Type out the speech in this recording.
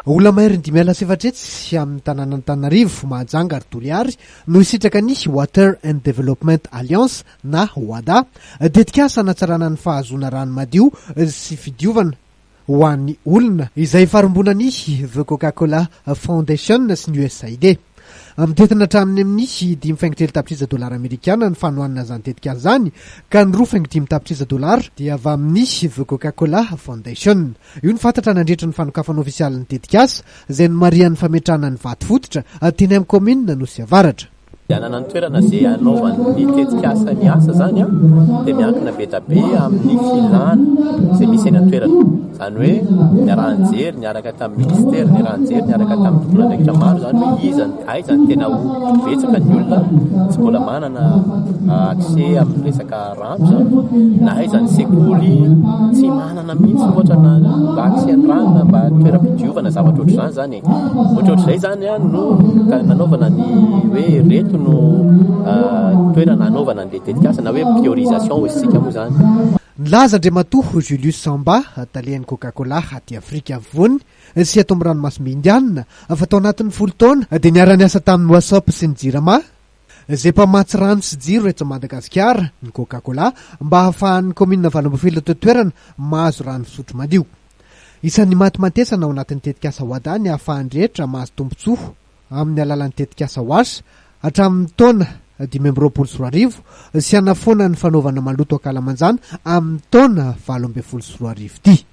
Olona mahery 5 amin'ny tanàna Antananarivo Mahajanga ary Toliary no isitraka ny Water and Development Alliance na WADA dedikasa hanatsarana ny fahazoana rano madio sy fidiovana ho an'ny olona izay farombonany The Coca-Cola Foundation sy ny Usaid. Amitetina hatramin'ny amin'ny $5.3 Amerikana ny fanohanana zany tetikasa zany ka ny $2.5 dia avy amin'ny The Coca-Cola Foundation. Io ny fantatra nandritra ny fanokafana ofisialy ny tetikasa izay ny marian'ny fametrahana ny vaty fototra teny amin'ny kaominina Anosy Avaratra. Anana ny toerana izay anaovan'ny tetikasa ny asa zany dia miankina be da be amin'ny filana izay misy eny an-toerana. Zany hoe niarahan-jery niaraka tamin'ny ministera, niarahan-jery niaraka tamin'ny tontolo andraikitra maro zany hoe aiza ny tena betsaka ny olona tsy mbola manana accès amin'ny resaka rano zany, na aiza ny sekoly tsy manana mihitsy ohatra na accès ny rano na mba toeram-pidiovana zavatra ohatr'izany zany. Ohatr'izay zany no nanaovana ny hoe reto no toerana anaovana ny tetikasa na hoe priorisation hoisitsika moa zany. Nilaza Andriamatoa Julius Samba talehan'ny Coca-Cola aty Afrika afovoany sy ato amin'ny ranomasimbe indianina fa tao anatin'ny 10 taona dia niara-niasa tamin'ny WhatsApp sy ny jirama izay mpamatsy rano sy jiro eto Madagasikara ny Coca-Cola mba ahafahan'ny kaominina Valamboafila teto toerana mahazo rano fisotro madio. Isan'ny matimatesana ao anatin'ny tetikasa WADA ny ahafahan'ny rehetra mahazo tombontsoa amin'ny alalan'ny tetikasa WASH hatramin'ny taona 2024 sy hanafoana ny fanaovana maloto akalamanjana amin'ny taona 2024 ity.